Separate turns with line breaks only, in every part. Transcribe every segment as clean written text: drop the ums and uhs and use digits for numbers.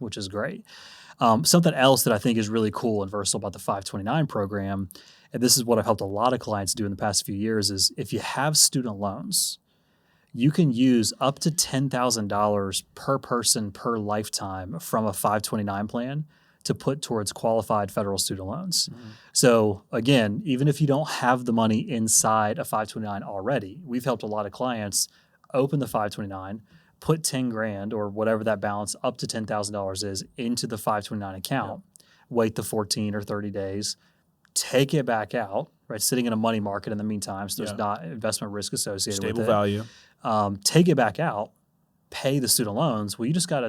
which is great. Something else that I think is really cool and versatile about the 529 program, and this is what I've helped a lot of clients do in the past few years, is if you have student loans, you can use up to $10,000 per person per lifetime from a 529 plan to put towards qualified federal student loans. So again, even if you don't have the money inside a 529 already, we've helped a lot of clients open the 529, put 10 grand or whatever that balance up to $10,000 is into the 529 account, wait the 14 or 30 days, take it back out, right? Sitting in a money market in the meantime, so there's not investment risk associated with it.
Stable value.
Take it back out, pay the student loans. Well, you just got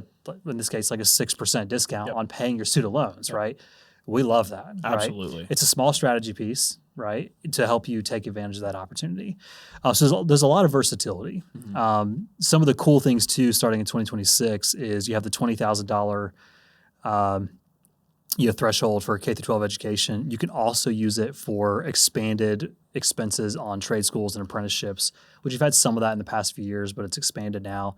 in this case, like a 6% discount on paying your student loans, right? We love that.
Absolutely.
Right? It's a small strategy piece, right, to help you take advantage of that opportunity. So there's a lot of versatility. Some of the cool things too, starting in 2026, is you have the $20,000 threshold for K through 12 education. You can also use it for expanded expenses on trade schools and apprenticeships, which you've had some of that in the past few years, but it's expanded now.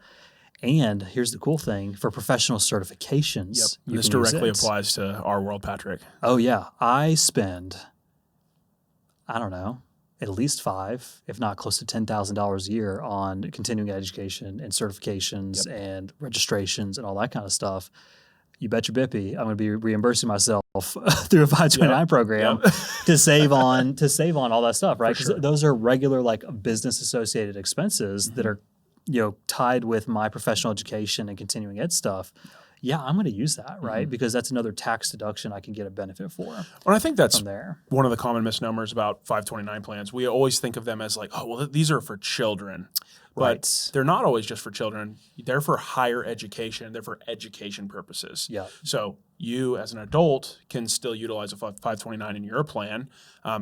And here's the cool thing, for professional certifications.
This directly applies to our world, Patrick.
Oh yeah. I spend, I don't know, at least $5,000, if not close to $10,000 a year on continuing education and certifications and registrations and all that kind of stuff. You bet your bippy, I'm going to be reimbursing myself through a 529 program to save on all that stuff, right? Because those are regular like business associated expenses that are tied with my professional education and continuing ed stuff. Yeah, I'm going to use that, right? Because that's another tax deduction I can get a benefit for.
Well, I think that's one of the common misnomers about 529 plans. We always think of them as like, oh, well, these are for children. But they're not always just for children. They're for higher education. They're for education purposes.
Yeah.
So you as an adult can still utilize a 529 in your plan.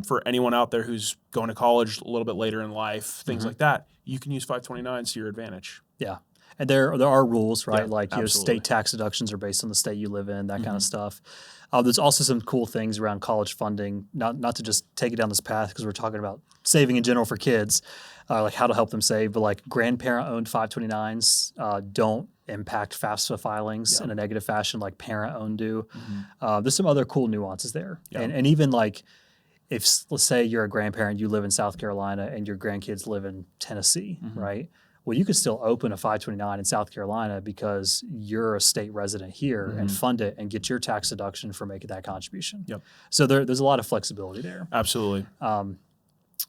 For anyone out there who's going to college a little bit later in life, things like that, you can use 529s to your advantage.
Yeah. And there are rules, right?
Yeah,
like state tax deductions are based on the state you live in, that kind of stuff. There's also some cool things around college funding, not to just take it down this path because we're talking about saving in general for kids, like how to help them save, but like grandparent-owned 529s don't impact FAFSA filings in a negative fashion like parent-owned do. There's some other cool nuances there. And even like if, let's say you're a grandparent, you live in South Carolina and your grandkids live in Tennessee, right? Well, you could still open a 529 in South Carolina because you're a state resident here and fund it and get your tax deduction for making that contribution. So there's a lot of flexibility there.
Absolutely.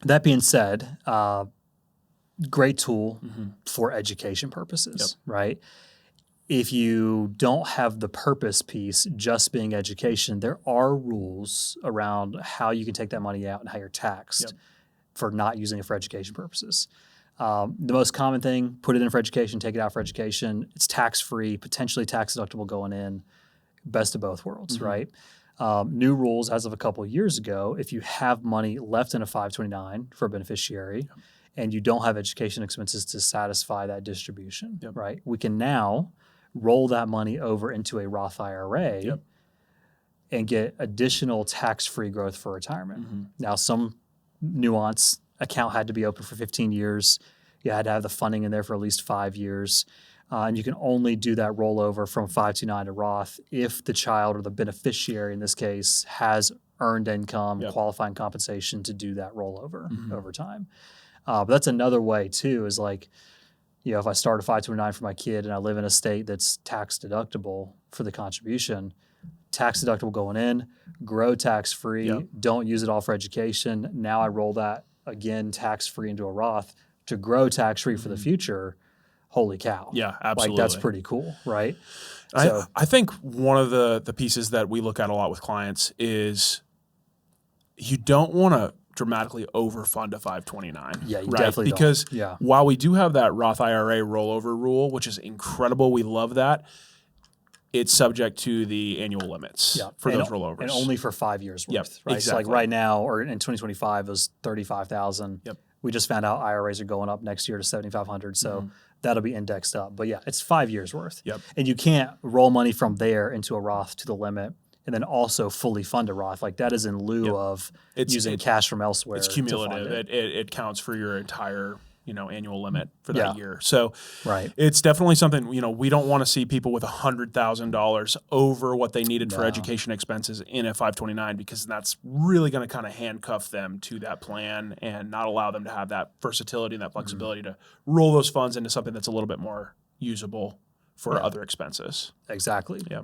That being said, great tool for education purposes, right? If you don't have the purpose piece just being education, there are rules around how you can take that money out and how you're taxed for not using it for education purposes. The most common thing, put it in for education, take it out for education. It's tax-free, potentially tax deductible going in, best of both worlds, right? New rules as of a couple of years ago, if you have money left in a 529 for a beneficiary and you don't have education expenses to satisfy that distribution, right? We can now roll that money over into a Roth IRA and get additional tax-free growth for retirement. Now, some nuance, account had to be open for 15 years. You had to have the funding in there for at least 5 years. And you can only do that rollover from 529 to Roth if the child or the beneficiary in this case has earned income, qualifying compensation to do that rollover over time. But that's another way too, is like, if I start a 529 for my kid and I live in a state that's tax deductible for the contribution, tax deductible going in, grow tax-free, don't use it all for education. Now I roll that again tax-free into a Roth to grow tax-free for the future. Holy cow.
Yeah, absolutely.
Like that's pretty cool, right?
I think one of the pieces that we look at a lot with clients is you don't want to dramatically overfund a 529.
Yeah, you
right?
definitely
Because
don't.
while we do have that Roth IRA rollover rule, which is incredible, we love that, it's subject to the annual limits for those rollovers.
And only for 5 years worth, right?
Exactly.
So like right now, or in 2025, it was $35,000. We just found out IRAs are going up next year to $7,500. So that'll be indexed up. But yeah, it's 5 years worth. And you can't roll money from there into a Roth to the limit and then also fully fund a Roth. Like that is in lieu of using cash from elsewhere.
It's cumulative. It counts for your entire annual limit for that
Yeah.
year. So
Right.
it's definitely something, we don't want to see people with $100,000 over what they needed for
No.
education expenses in a 529, because that's really going to kind of handcuff them to that plan and not allow them to have that versatility and that flexibility to roll those funds into something that's a little bit more usable for other expenses.
Exactly.
Yeah.